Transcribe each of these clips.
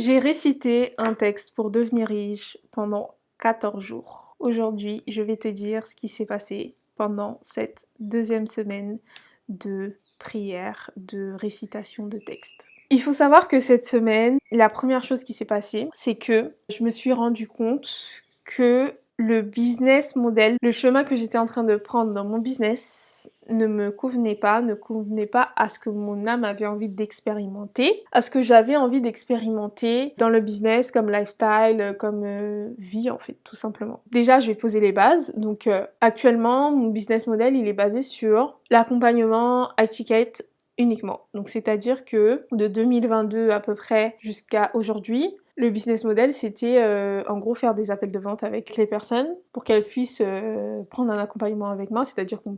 J'ai récité un texte pour devenir riche pendant 14 jours. Aujourd'hui, je vais te dire ce qui s'est passé pendant cette deuxième semaine de prière, de récitation de texte. Il faut savoir que cette semaine, la première chose qui s'est passée, c'est que je me suis rendu compte que le business model, le chemin que j'étais en train de prendre dans mon business ne me convenait pas à ce que mon âme avait envie d'expérimenter, à ce que j'avais envie d'expérimenter dans le business comme lifestyle, comme vie en fait, tout simplement. Déjà, je vais poser les bases. Donc actuellement, mon business model, il est basé sur l'accompagnement high ticket uniquement. Donc c'est-à-dire que de 2022 à peu près jusqu'à aujourd'hui, le business model, c'était en gros faire des appels de vente avec les personnes pour qu'elles puissent prendre un accompagnement avec moi, c'est-à-dire qu'on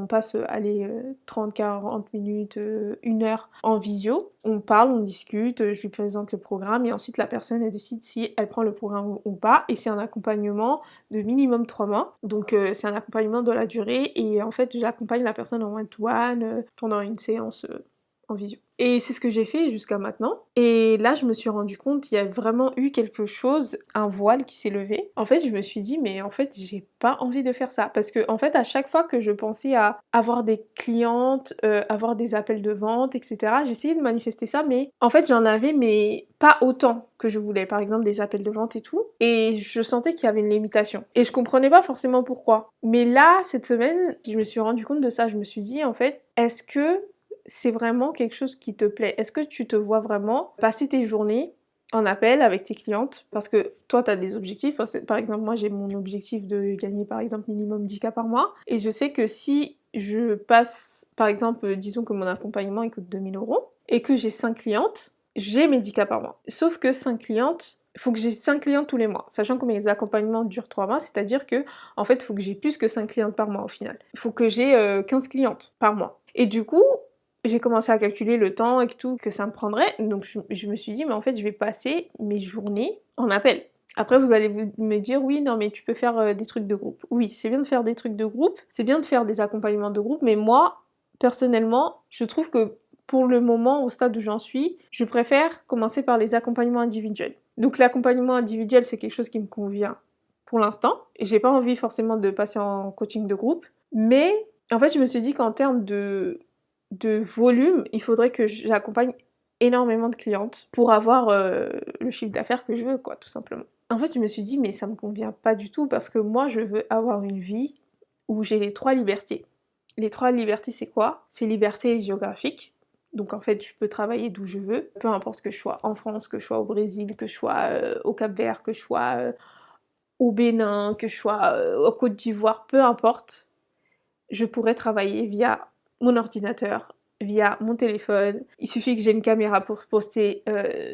passe 30-40 minutes, 1 heure en visio. On parle, on discute, je lui présente le programme et ensuite la personne elle décide si elle prend le programme ou pas. Et c'est un accompagnement de minimum 3 mois. Donc c'est un accompagnement dans la durée et en fait j'accompagne la personne en one-to-one pendant une séance en visio. Et c'est ce que j'ai fait jusqu'à maintenant. Et là, je me suis rendu compte, il y a vraiment eu quelque chose, un voile qui s'est levé. En fait, je me suis dit, mais en fait, j'ai pas envie de faire ça. Parce que, en fait, à chaque fois que je pensais à avoir des clientes, avoir des appels de vente, etc., j'essayais de manifester ça, mais en fait, j'en avais, mais pas autant que je voulais. Par exemple, des appels de vente et tout. Et je sentais qu'il y avait une limitation. Et je comprenais pas forcément pourquoi. Mais là, cette semaine, je me suis rendu compte de ça. Je me suis dit, en fait, est-ce que c'est vraiment quelque chose qui te plaît? Est-ce que tu te vois vraiment passer tes journées en appel avec tes clientes? Parce que toi, tu as des objectifs. Par exemple, moi, j'ai mon objectif de gagner, par exemple, minimum 10K par mois. Et je sais que si je passe, par exemple, disons que mon accompagnement, il coûte 2000 € et que j'ai 5 clientes, j'ai mes 10K par mois. Sauf que 5 clientes, il faut que j'ai 5 clientes tous les mois. Sachant que mes accompagnements durent 3 mois, c'est-à-dire que, en fait, il faut que j'ai plus que 5 clientes par mois au final. Il faut que j'ai 15 clientes par mois. Et du coup, j'ai commencé à calculer le temps et tout que ça me prendrait, donc je me suis dit, mais en fait, je vais passer mes journées en appel. Après, vous allez me dire, oui, non, mais tu peux faire des trucs de groupe. Oui, c'est bien de faire des trucs de groupe, c'est bien de faire des accompagnements de groupe, mais moi, personnellement, je trouve que pour le moment, au stade où j'en suis, je préfère commencer par les accompagnements individuels. Donc l'accompagnement individuel, c'est quelque chose qui me convient pour l'instant, et j'ai pas envie forcément de passer en coaching de groupe, mais en fait, je me suis dit qu'en termes de volume, il faudrait que j'accompagne énormément de clientes pour avoir le chiffre d'affaires que je veux, quoi, tout simplement. En fait, je me suis dit, mais ça me convient pas du tout parce que moi, je veux avoir une vie où j'ai les 3 libertés. Les 3 libertés, c'est quoi? C'est liberté géographique. Donc en fait, je peux travailler d'où je veux, peu importe que je sois en France, que je sois au Brésil, que je sois au Cap-Vert, que je sois au Bénin, que je sois au Côte d'Ivoire, peu importe. Je pourrais travailler via mon ordinateur, via mon téléphone. Il suffit que j'ai une caméra pour poster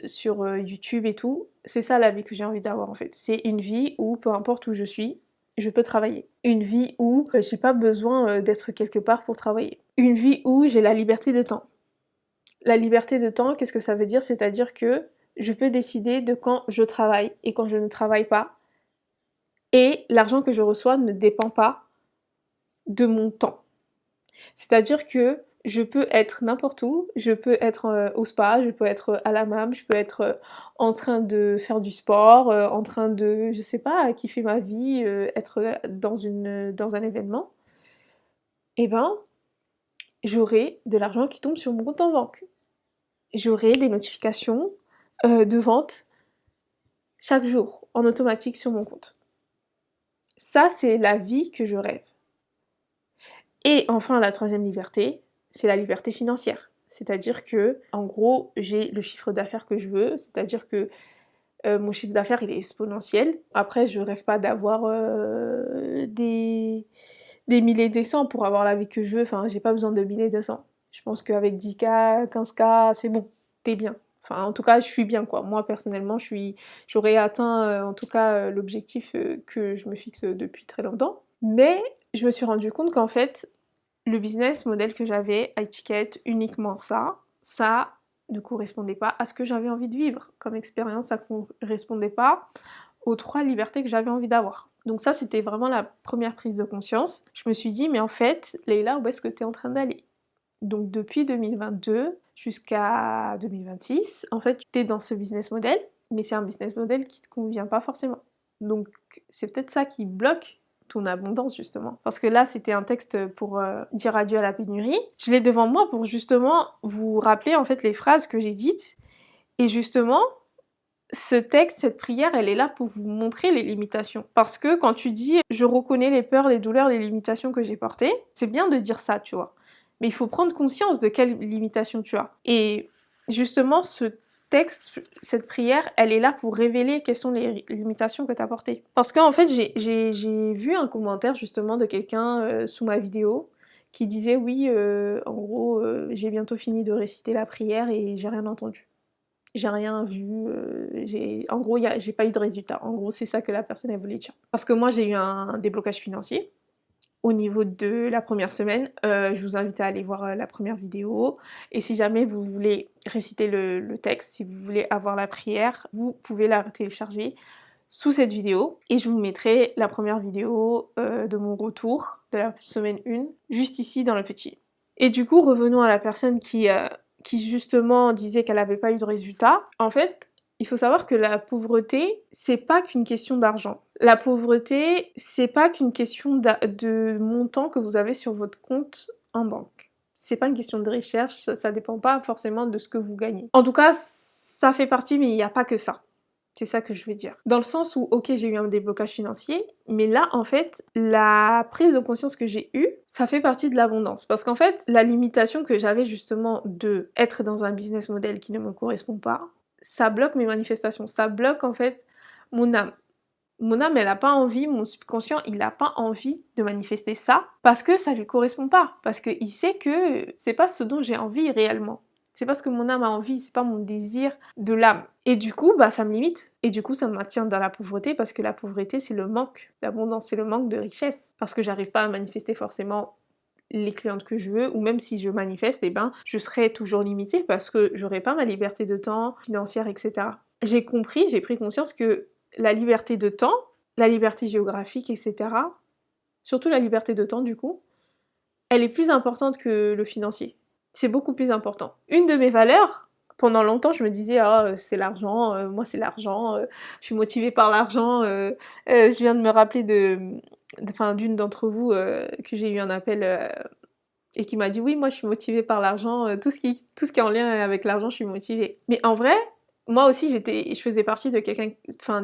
sur YouTube et tout. C'est ça la vie que j'ai envie d'avoir en fait. C'est une vie où, peu importe où je suis, je peux travailler. Une vie où j'ai pas besoin d'être quelque part pour travailler. Une vie où j'ai la liberté de temps. La liberté de temps, qu'est-ce que ça veut dire? C'est-à-dire que je peux décider de quand je travaille et quand je ne travaille pas. Et l'argent que je reçois ne dépend pas de mon temps. C'est-à-dire que je peux être n'importe où, je peux être au spa, je peux être à la MAM, je peux être en train de faire du sport, en train de, je sais pas, kiffer ma vie, être dans un événement. Eh ben, j'aurai de l'argent qui tombe sur mon compte en banque. J'aurai des notifications de vente chaque jour, en automatique sur mon compte. Ça, c'est la vie que je rêve. Et enfin, la troisième liberté, c'est la liberté financière. C'est-à-dire que, en gros, j'ai le chiffre d'affaires que je veux, c'est-à-dire que mon chiffre d'affaires, il est exponentiel. Après, je rêve pas d'avoir des milliers des cents pour avoir la vie que je veux. Enfin, j'ai pas besoin de milliers de cents. Je pense qu'avec 10K, 15K, c'est bon, t'es bien. Enfin, en tout cas, je suis bien, quoi. Moi, personnellement, j'aurais atteint, en tout cas, l'objectif que je me fixe depuis très longtemps. Mais je me suis rendu compte qu'en fait, le business model que j'avais, high ticket, uniquement ça ne correspondait pas à ce que j'avais envie de vivre comme expérience, ça correspondait pas aux 3 libertés que j'avais envie d'avoir. Donc ça, c'était vraiment la première prise de conscience. Je me suis dit, mais en fait, Leïla, où est-ce que tu es en train d'aller? Donc depuis 2022 jusqu'à 2026, en fait, tu es dans ce business model, mais c'est un business model qui te convient pas forcément. Donc c'est peut-être ça qui bloque ton abondance justement. Parce que là, c'était un texte pour dire adieu à la pénurie. Je l'ai devant moi pour justement vous rappeler en fait les phrases que j'ai dites. Et justement, ce texte, cette prière, elle est là pour vous montrer les limitations. Parce que quand tu dis « je reconnais les peurs, les douleurs, les limitations que j'ai portées », c'est bien de dire ça, tu vois. Mais il faut prendre conscience de quelles limitations tu as. Et justement, ce texte, cette prière, elle est là pour révéler quelles sont les limitations que tu as portées. Parce qu'en fait, j'ai vu un commentaire justement de quelqu'un sous ma vidéo qui disait « oui, en gros, j'ai bientôt fini de réciter la prière et j'ai rien entendu. » J'ai rien vu, en gros, j'ai pas eu de résultat. En gros, c'est ça que la personne elle voulait dire. Parce que moi, j'ai eu un déblocage financier au niveau de la première semaine. Je vous invite à aller voir la première vidéo. Et si jamais vous voulez réciter le texte, si vous voulez avoir la prière, vous pouvez la télécharger sous cette vidéo. Et je vous mettrai la première vidéo de mon retour de la semaine 1, juste ici dans le petit. Et du coup, revenons à la personne qui justement disait qu'elle n'avait pas eu de résultat. En fait, il faut savoir que la pauvreté, c'est pas qu'une question d'argent. La pauvreté, c'est pas qu'une question de montant que vous avez sur votre compte en banque. C'est pas une question de recherche, ça dépend pas forcément de ce que vous gagnez. En tout cas, ça fait partie, mais il n'y a pas que ça. C'est ça que je veux dire. Dans le sens où, ok, j'ai eu un déblocage financier, mais là, en fait, la prise de conscience que j'ai eue, ça fait partie de l'abondance. Parce qu'en fait, la limitation que j'avais justement de être dans un business model qui ne me correspond pas, ça bloque mes manifestations. Ça bloque, en fait, mon âme. Mon âme, elle n'a pas envie, mon subconscient, il n'a pas envie de manifester ça parce que ça lui correspond pas. Parce qu'il sait que c'est pas ce dont j'ai envie réellement. C'est pas ce que mon âme a envie, c'est pas mon désir de l'âme. Et du coup, ça me limite. Et du coup, ça me maintient dans la pauvreté parce que la pauvreté, c'est le manque d'abondance, c'est le manque de richesse. Parce que j'arrive pas à manifester forcément les clientes que je veux, ou même si je manifeste, je serai toujours limitée parce que j'aurai pas ma liberté de temps, financière, etc. J'ai pris conscience que la liberté de temps, la liberté géographique, etc., surtout la liberté de temps du coup, elle est plus importante que le financier. C'est beaucoup plus important. Une de mes valeurs, pendant longtemps, je me disais, c'est l'argent, moi c'est l'argent, je suis motivée par l'argent. Je viens de me rappeler d'une d'entre vous que j'ai eu un appel et qui m'a dit, oui, moi je suis motivée par l'argent, tout ce qui est en lien avec l'argent, je suis motivée. Mais en vrai, moi aussi, je faisais partie de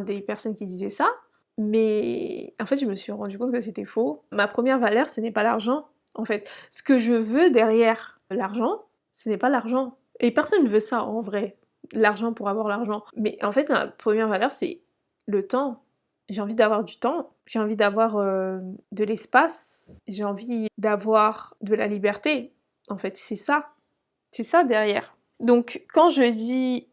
des personnes qui disaient ça, mais en fait, je me suis rendu compte que c'était faux. Ma première valeur, ce n'est pas l'argent, en fait. Ce que je veux derrière l'argent, ce n'est pas l'argent. Et personne ne veut ça, en vrai. L'argent pour avoir l'argent. Mais en fait, ma première valeur, c'est le temps. J'ai envie d'avoir du temps, j'ai envie d'avoir de l'espace, j'ai envie d'avoir de la liberté. En fait, c'est ça derrière. Donc, quand je dis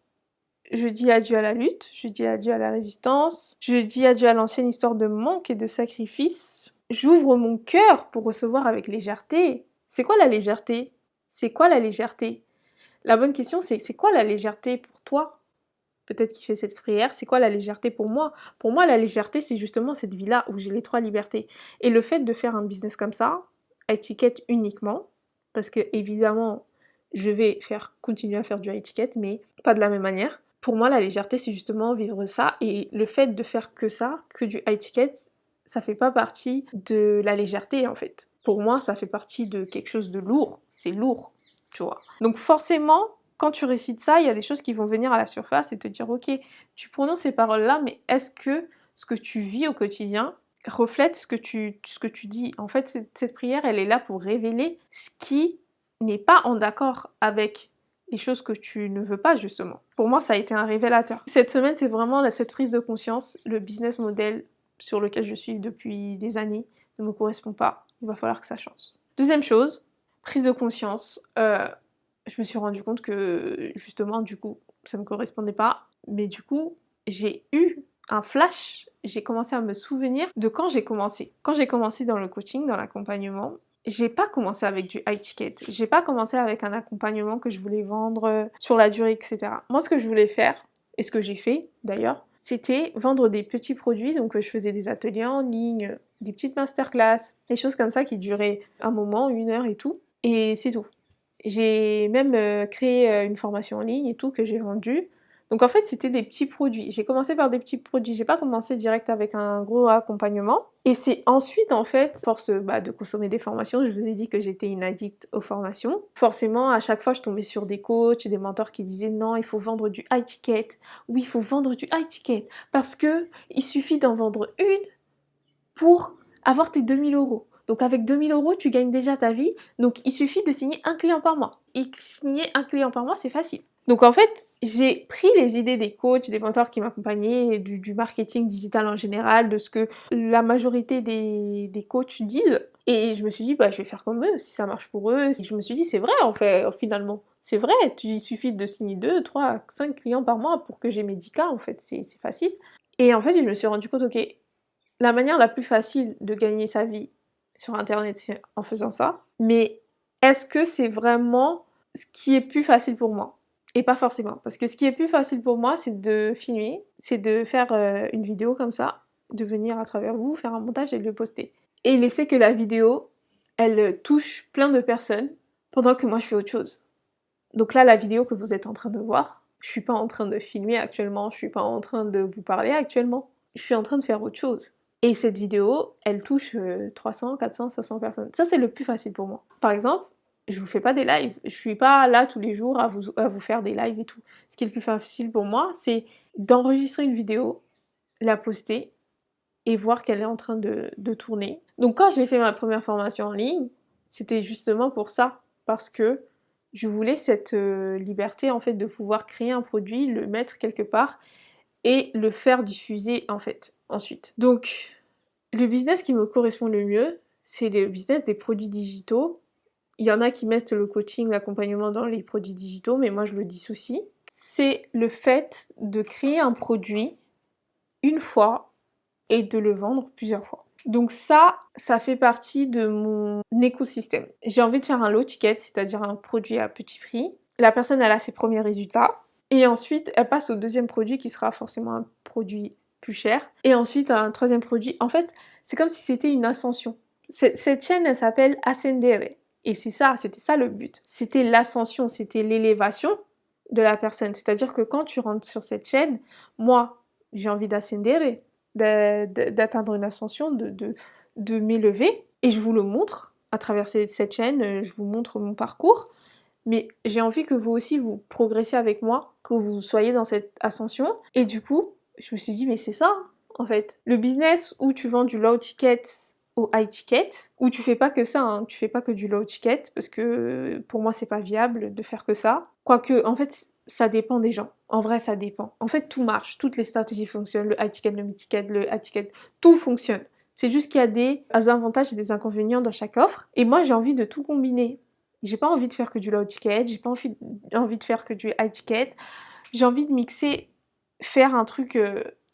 adieu à la lutte, je dis adieu à la résistance, je dis adieu à l'ancienne histoire de manque et de sacrifice. J'ouvre mon cœur pour recevoir avec légèreté. C'est quoi la légèreté? C'est quoi la légèreté? La bonne question, c'est quoi la légèreté pour toi? Peut-être qu'il fait cette prière, c'est quoi la légèreté pour moi? Pour moi, la légèreté, c'est justement cette vie-là où j'ai les 3 libertés. Et le fait de faire un business comme ça, à étiquette uniquement, parce que évidemment, je vais continuer à faire du high ticket, mais pas de la même manière. Pour moi, la légèreté, c'est justement vivre ça. Et le fait de faire que ça, que du high ticket, ça fait pas partie de la légèreté, en fait. Pour moi, ça fait partie de quelque chose de lourd. C'est lourd, tu vois. Donc forcément, quand tu récites ça, il y a des choses qui vont venir à la surface et te dire, ok, tu prononces ces paroles-là, mais est-ce que ce que tu vis au quotidien reflète ce que tu dis? En fait, cette prière, elle est là pour révéler ce qui n'est pas en accord avec les choses que tu ne veux pas, justement. Pour moi, ça a été un révélateur. Cette semaine, c'est vraiment cette prise de conscience, le business model sur lequel je suis depuis des années ne me correspond pas. Il va falloir que ça change. Deuxième chose, prise de conscience. Je me suis rendu compte que, justement, du coup, ça me correspondait pas. Mais du coup, j'ai eu un flash. J'ai commencé à me souvenir de quand j'ai commencé. Quand j'ai commencé dans le coaching, dans l'accompagnement, j'ai pas commencé avec du high ticket. J'ai pas commencé avec un accompagnement que je voulais vendre sur la durée, etc. Moi, ce que je voulais faire, et ce que j'ai fait d'ailleurs, c'était vendre des petits produits. Donc, je faisais des ateliers en ligne, des petites masterclass, des choses comme ça qui duraient un moment, 1 heure et tout. Et c'est tout. J'ai même créé une formation en ligne et tout que j'ai vendue. Donc en fait, c'était des petits produits. J'ai commencé par des petits produits. J'ai pas commencé direct avec un gros accompagnement. Et c'est ensuite, en fait, à force de consommer des formations, je vous ai dit que j'étais une addict aux formations. Forcément, à chaque fois, je tombais sur des coachs, des mentors qui disaient non, il faut vendre du high ticket. Oui, il faut vendre du high ticket. Parce que il suffit d'en vendre une pour avoir tes 2 000 euros. Donc avec 2 000 euros, tu gagnes déjà ta vie. Donc il suffit de signer un client par mois. Et signer un client par mois, c'est facile. Donc en fait, j'ai pris les idées des coachs, des mentors qui m'accompagnaient, du marketing digital en général, de ce que la majorité des coachs disent. Et je me suis dit, bah, je vais faire comme eux, si ça marche pour eux. Et je me suis dit, c'est vrai, en fait, finalement. C'est vrai, il suffit de signer 2, 3, 5 clients par mois pour que j'ai mes 10K, en fait, c'est facile. Et en fait, je me suis rendu compte, ok, la manière la plus facile de gagner sa vie sur Internet, c'est en faisant ça. Mais est-ce que c'est vraiment ce qui est plus facile pour moi? Et pas forcément. Parce que ce qui est plus facile pour moi, c'est de filmer, c'est de faire une vidéo comme ça, de venir à travers vous, faire un montage et de le poster. Et laisser que la vidéo, elle touche plein de personnes pendant que moi je fais autre chose. Donc là, la vidéo que vous êtes en train de voir, je suis pas en train de filmer actuellement, je suis pas en train de vous parler actuellement. Je suis en train de faire autre chose. Et cette vidéo, elle touche 300, 400, 500 personnes. Ça, c'est le plus facile pour moi. Par exemple, je vous fais pas des lives. Je suis pas là tous les jours à vous faire des lives et tout. Ce qui est le plus facile pour moi, c'est d'enregistrer une vidéo, la poster et voir qu'elle est en train de tourner. Donc quand j'ai fait ma première formation en ligne, c'était justement pour ça. Parce que je voulais cette liberté en fait de pouvoir créer un produit, le mettre quelque part et le faire diffuser en fait ensuite. Donc le business qui me correspond le mieux, c'est le business des produits digitaux. Il y en a qui mettent le coaching, l'accompagnement dans les produits digitaux, mais moi je le dissocie. C'est le fait de créer un produit une fois et de le vendre plusieurs fois. Donc ça fait partie de mon écosystème. J'ai envie de faire un low ticket, c'est-à-dire un produit à petit prix. La personne, elle a ses premiers résultats. Et ensuite, elle passe au deuxième produit qui sera forcément un produit plus cher. Et ensuite, un troisième produit. En fait, c'est comme si c'était une ascension. Cette chaîne, elle s'appelle Ascendere. Et c'était ça le but. C'était l'ascension, c'était l'élévation de la personne. C'est-à-dire que quand tu rentres sur cette chaîne, moi, j'ai envie d'ascendere, d'atteindre une ascension, de m'élever. Et je vous le montre à travers cette chaîne, je vous montre mon parcours. Mais j'ai envie que vous aussi, vous progressiez avec moi, que vous soyez dans cette ascension. Et du coup, je me suis dit, mais c'est ça, en fait. Le business où tu vends du low ticket au high ticket, où tu fais pas que ça, hein, tu fais pas que du low ticket, parce que pour moi, c'est pas viable de faire que ça. Quoique, en fait, ça dépend des gens. En vrai, ça dépend. En fait, tout marche. Toutes les stratégies fonctionnent. Le high ticket, le mid ticket, le high ticket, tout fonctionne. C'est juste qu'il y a des avantages et des inconvénients dans chaque offre. Et moi, j'ai envie de tout combiner. J'ai pas envie de faire que du low ticket, j'ai pas envie de faire que du high ticket. J'ai envie de mixer, faire un truc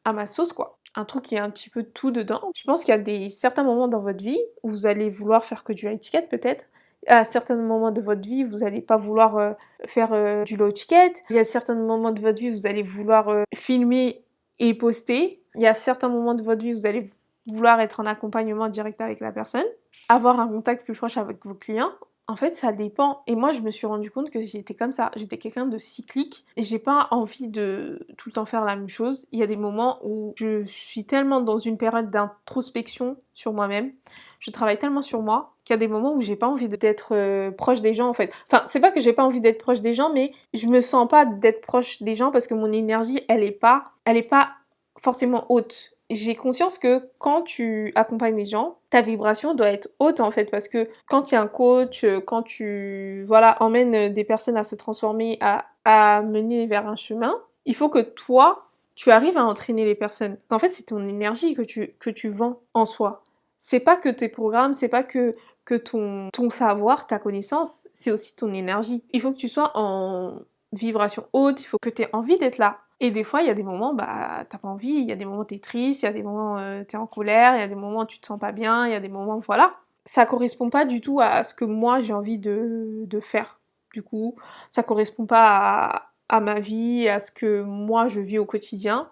à ma sauce, quoi. Un truc qui a un petit peu de tout dedans. Je pense qu'il y a certains moments dans votre vie où vous allez vouloir faire que du high ticket, peut-être. À certains moments de votre vie, vous n'allez pas vouloir faire du low ticket. Il y a certains moments de votre vie, vous allez vouloir filmer et poster. Il y a certains moments de votre vie, vous allez vouloir être en accompagnement direct avec la personne. Avoir un contact plus proche avec vos clients. En fait, ça dépend. Et moi, je me suis rendu compte que j'étais comme ça. J'étais quelqu'un de cyclique. Et j'ai pas envie de tout le temps faire la même chose. Il y a des moments où je suis tellement dans une période d'introspection sur moi-même. Je travaille tellement sur moi qu'il y a des moments où j'ai pas envie d'être proche des gens, en fait. Enfin, c'est pas que j'ai pas envie d'être proche des gens, mais je me sens pas d'être proche des gens parce que mon énergie, elle est pas forcément haute. J'ai conscience que quand tu accompagnes les gens, ta vibration doit être haute en fait, parce que quand tu es un coach, quand tu emmènes des personnes à se transformer, à mener vers un chemin, il faut que toi, tu arrives à entraîner les personnes. En fait, c'est ton énergie que tu vends en soi. C'est pas que tes programmes, c'est pas que ton savoir, ta connaissance, c'est aussi ton énergie. Il faut que tu sois en vibration haute, il faut que tu aies envie d'être là. Et des fois, il y a des moments, t'as pas envie, il y a des moments t'es triste, il y a des moments t'es en colère, il y a des moments tu te sens pas bien, il y a des moments, voilà. Ça correspond pas du tout à ce que moi j'ai envie de faire. Du coup, ça correspond pas à ma vie, à ce que moi je vis au quotidien.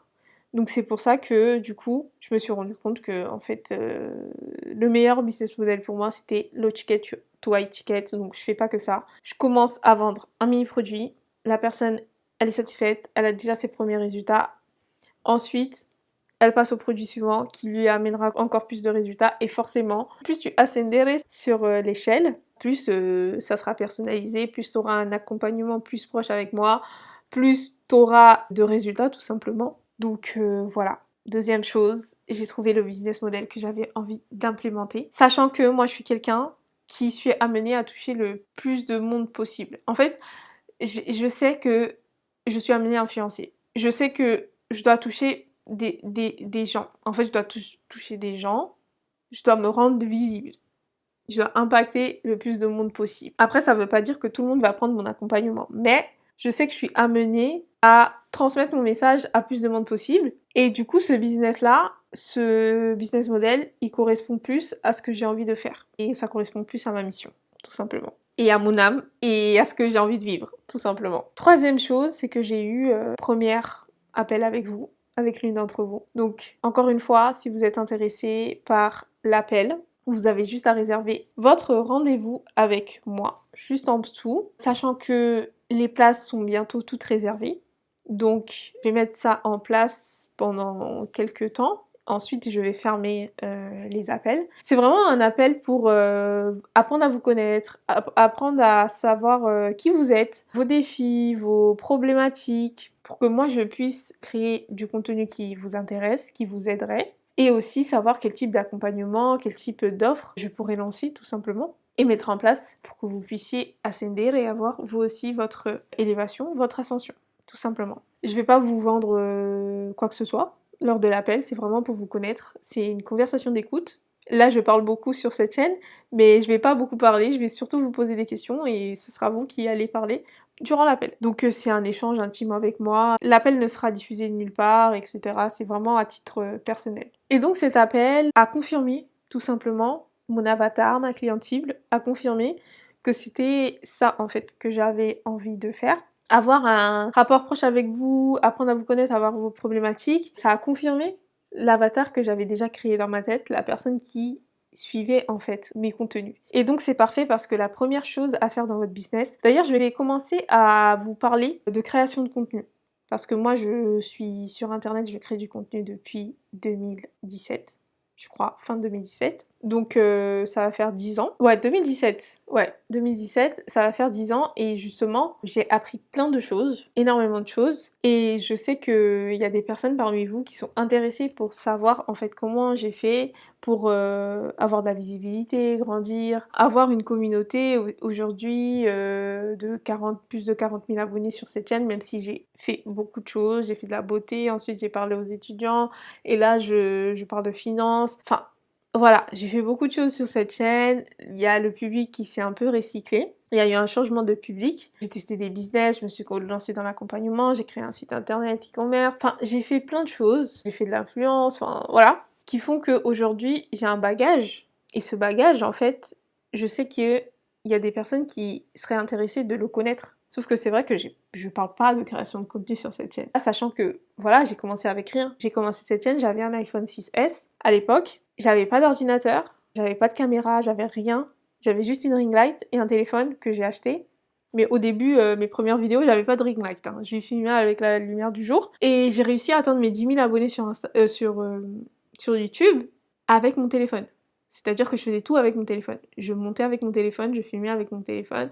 Donc c'est pour ça que du coup, je me suis rendu compte que en fait, le meilleur business model pour moi, c'était low ticket to high ticket. Donc je fais pas que ça. Je commence à vendre un mini produit. La personne, elle est satisfaite, elle a déjà ses premiers résultats. Ensuite, elle passe au produit suivant qui lui amènera encore plus de résultats. Et forcément, plus tu ascenderas sur l'échelle, plus ça sera personnalisé, plus tu auras un accompagnement plus proche avec moi, plus tu auras de résultats tout simplement. Donc voilà. Deuxième chose, j'ai trouvé le business model que j'avais envie d'implémenter, sachant que moi je suis quelqu'un qui suis amené à toucher le plus de monde possible. En fait, je sais que je suis amenée à influencer. Je sais que je dois toucher des gens. En fait, je dois toucher des gens. Je dois me rendre visible. Je dois impacter le plus de monde possible. Après, ça ne veut pas dire que tout le monde va prendre mon accompagnement. Mais je sais que je suis amenée à transmettre mon message à plus de monde possible. Et du coup, ce business-là, ce business model, il correspond plus à ce que j'ai envie de faire. Et ça correspond plus à ma mission, tout simplement. Et à mon âme, et à ce que j'ai envie de vivre, tout simplement. Troisième chose, c'est que j'ai eu premier appel avec vous, avec l'une d'entre vous. Donc, encore une fois, si vous êtes intéressé par l'appel, vous avez juste à réserver votre rendez-vous avec moi, juste en dessous, sachant que les places sont bientôt toutes réservées. Donc, je vais mettre ça en place pendant quelques temps. Ensuite, je vais fermer les appels. C'est vraiment un appel pour apprendre à vous connaître, apprendre à savoir qui vous êtes, vos défis, vos problématiques, pour que moi, je puisse créer du contenu qui vous intéresse, qui vous aiderait. Et aussi savoir quel type d'accompagnement, quel type d'offre je pourrais lancer tout simplement et mettre en place pour que vous puissiez ascender et avoir vous aussi votre élévation, votre ascension, tout simplement. Je vais pas vous vendre quoi que ce soit lors de l'appel, c'est vraiment pour vous connaître. C'est une conversation d'écoute. Là, je parle beaucoup sur cette chaîne, mais je vais pas beaucoup parler, je vais surtout vous poser des questions et ce sera vous qui allez parler durant l'appel. Donc c'est un échange intime avec moi. L'appel ne sera diffusé nulle part, etc. C'est vraiment à titre personnel. Et donc cet appel a confirmé, tout simplement, mon avatar, ma cliente cible, a confirmé que c'était ça en fait que j'avais envie de faire. Avoir un rapport proche avec vous, apprendre à vous connaître, avoir vos problématiques, ça a confirmé l'avatar que j'avais déjà créé dans ma tête, la personne qui suivait en fait mes contenus. Et donc c'est parfait parce que la première chose à faire dans votre business, d'ailleurs je vais commencer à vous parler de création de contenu. Parce que moi je suis sur internet, je crée du contenu depuis 2017, je crois, fin 2017. Donc ça va faire 10 ans. Ouais, 2017. Ouais, 2017, ça va faire 10 ans. Et justement, j'ai appris plein de choses, énormément de choses. Et je sais qu'il y a des personnes parmi vous qui sont intéressées pour savoir en fait comment j'ai fait pour avoir de la visibilité, grandir, avoir une communauté aujourd'hui de plus de 40 000 abonnés sur cette chaîne, même si j'ai fait beaucoup de choses. J'ai fait de la beauté, ensuite j'ai parlé aux étudiants, et là je parle de finance. Enfin, voilà, j'ai fait beaucoup de choses sur cette chaîne. Il y a le public qui s'est un peu recyclé. Il y a eu un changement de public. J'ai testé des business, je me suis lancée dans l'accompagnement, j'ai créé un site internet, e-commerce. Enfin, j'ai fait plein de choses. J'ai fait de l'influence, enfin voilà, qui font qu'aujourd'hui, j'ai un bagage. Et ce bagage, en fait, je sais qu'il y a des personnes qui seraient intéressées de le connaître. Sauf que c'est vrai que je parle pas de création de contenu sur cette chaîne. Sachant que, voilà, j'ai commencé avec rien. J'ai commencé cette chaîne, j'avais un iPhone 6S à l'époque. J'avais pas d'ordinateur, j'avais pas de caméra, j'avais rien. J'avais juste une ring light et un téléphone que j'ai acheté. Mais au début, mes premières vidéos, j'avais pas de ring light. Hein. Je filmais avec la lumière du jour. Et j'ai réussi à atteindre mes 10 000 abonnés sur YouTube avec mon téléphone. C'est-à-dire que je faisais tout avec mon téléphone. Je montais avec mon téléphone, je filmais avec mon téléphone,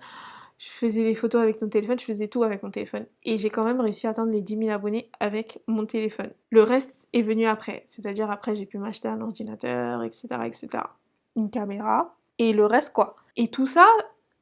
je faisais des photos avec mon téléphone, je faisais tout avec mon téléphone. Et j'ai quand même réussi à atteindre les 10 000 abonnés avec mon téléphone. Le reste est venu après. C'est-à-dire après, j'ai pu m'acheter un ordinateur, etc., etc. Une caméra. Et le reste, quoi. Et tout ça,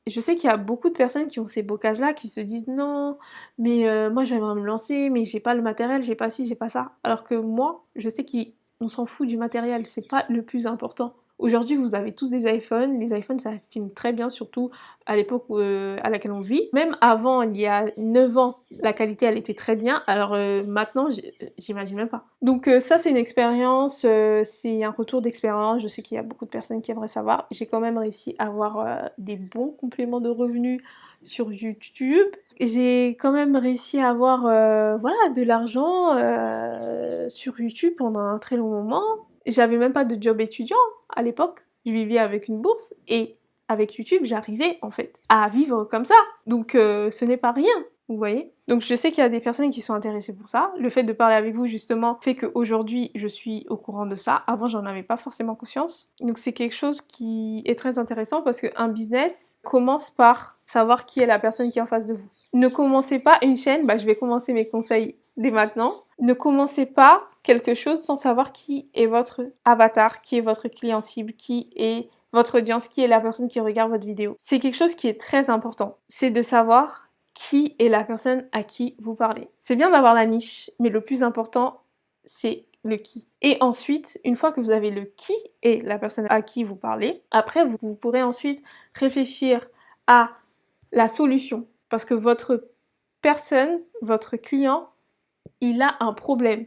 je sais qu'il y a beaucoup de personnes qui ont ces bocages-là, qui se disent non, mais moi j'aimerais me lancer, mais j'ai pas le matériel, j'ai pas ci, j'ai pas ça. Alors que moi, je sais qu'on s'en fout du matériel, c'est pas le plus important. Aujourd'hui, vous avez tous des iPhones. Les iPhones, ça filme très bien, surtout à l'époque à laquelle on vit. Même avant, il y a 9 ans, la qualité, elle était très bien. Alors maintenant, j'imagine même pas. Donc ça, c'est une expérience, c'est un retour d'expérience. Je sais qu'il y a beaucoup de personnes qui aimeraient savoir. J'ai quand même réussi à avoir des bons compléments de revenus sur YouTube. J'ai quand même réussi à avoir voilà, de l'argent sur YouTube pendant un très long moment. J'avais même pas de job étudiant à l'époque. Je vivais avec une bourse et avec YouTube, j'arrivais en fait à vivre comme ça. Donc ce n'est pas rien, vous voyez. Donc je sais qu'il y a des personnes qui sont intéressées pour ça. Le fait de parler avec vous justement fait qu'aujourd'hui je suis au courant de ça. Avant j'en avais pas forcément conscience. Donc c'est quelque chose qui est très intéressant parce qu'un business commence par savoir qui est la personne qui est en face de vous. Ne commencez pas une chaîne, je vais commencer mes conseils dès maintenant. Ne commencez pas quelque chose sans savoir qui est votre avatar, qui est votre client cible, qui est votre audience, qui est la personne qui regarde votre vidéo. C'est quelque chose qui est très important. C'est de savoir qui est la personne à qui vous parlez. C'est bien d'avoir la niche, mais le plus important, c'est le qui. Et ensuite, une fois que vous avez le qui et la personne à qui vous parlez, après, vous pourrez ensuite réfléchir à la solution. Parce que votre personne, votre client, il a un problème.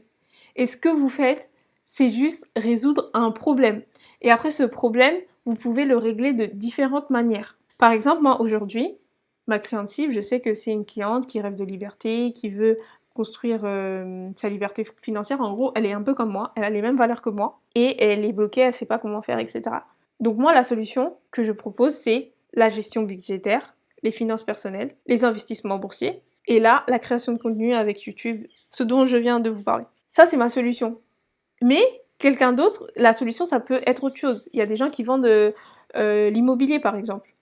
Et ce que vous faites, c'est juste résoudre un problème. Et après ce problème, vous pouvez le régler de différentes manières. Par exemple, moi aujourd'hui, ma cliente cible, je sais que c'est une cliente qui rêve de liberté, qui veut construire sa liberté financière. En gros, elle est un peu comme moi, elle a les mêmes valeurs que moi, et elle est bloquée, elle ne sait pas comment faire, etc. Donc moi, la solution que je propose, c'est la gestion budgétaire, les finances personnelles, les investissements boursiers, et là, la création de contenu avec YouTube, ce dont je viens de vous parler. Ça, c'est ma solution. Mais quelqu'un d'autre, la solution, ça peut être autre chose. Il y a des gens qui vendent l'immobilier, par exemple.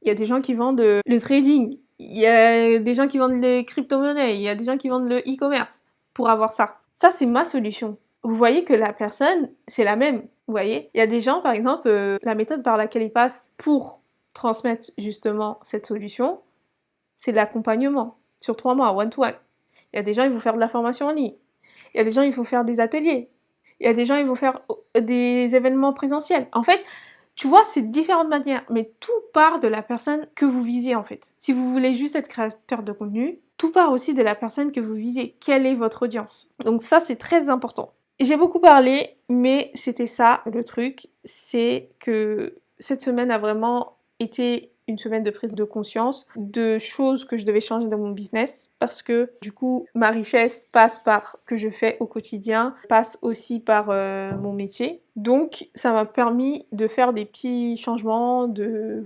Il y a des gens qui vendent le trading. Il y a des gens qui vendent les crypto-monnaies. Il y a des gens qui vendent le e-commerce pour avoir ça. Ça, c'est ma solution. Vous voyez que la personne, c'est la même. Vous voyez, il y a des gens, par exemple, la méthode par laquelle ils passent pour transmettre justement cette solution, c'est l'accompagnement sur 3 mois, one-to-one. Il y a des gens, ils vont faire de la formation en ligne. Il y a des gens, ils vont faire des ateliers. Il y a des gens, ils vont faire des événements présentiels. En fait, tu vois, c'est différentes manières, mais tout part de la personne que vous visez, en fait. Si vous voulez juste être créateur de contenu, tout part aussi de la personne que vous visez. Quelle est votre audience? Donc ça, c'est très important. J'ai beaucoup parlé, mais c'était ça, le truc. C'est que cette semaine a vraiment été une semaine de prise de conscience de choses que je devais changer dans mon business parce que du coup ma richesse passe par ce que je fais au quotidien, passe aussi par mon métier. Donc ça m'a permis de faire des petits changements, de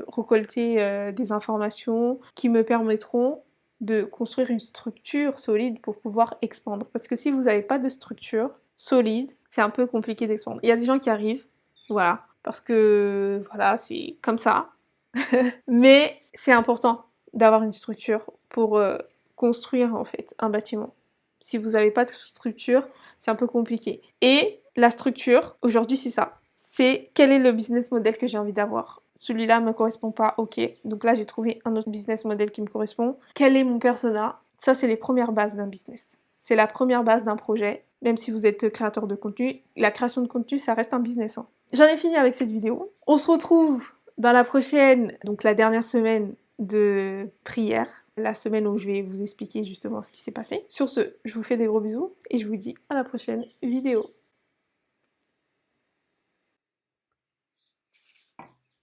récolter des informations qui me permettront de construire une structure solide pour pouvoir expandre. Parce que si vous n'avez pas de structure solide, c'est un peu compliqué d'expandre. Il y a des gens qui arrivent, voilà, parce que voilà, c'est comme ça. Mais c'est important d'avoir une structure pour construire en fait un bâtiment. Si vous n'avez pas de structure, c'est un peu compliqué. Et la structure, aujourd'hui, c'est ça. C'est quel est le business model que j'ai envie d'avoir. Celui-là ne me correspond pas, ok. Donc là, j'ai trouvé un autre business model qui me correspond. Quel est mon persona? Ça, c'est les premières bases d'un business. C'est la première base d'un projet. Même si vous êtes créateur de contenu, la création de contenu, ça reste un business. J'en ai fini avec cette vidéo. On se retrouve dans la prochaine, donc la dernière semaine de prière, la semaine où je vais vous expliquer justement ce qui s'est passé. Sur ce, je vous fais des gros bisous et je vous dis à la prochaine vidéo.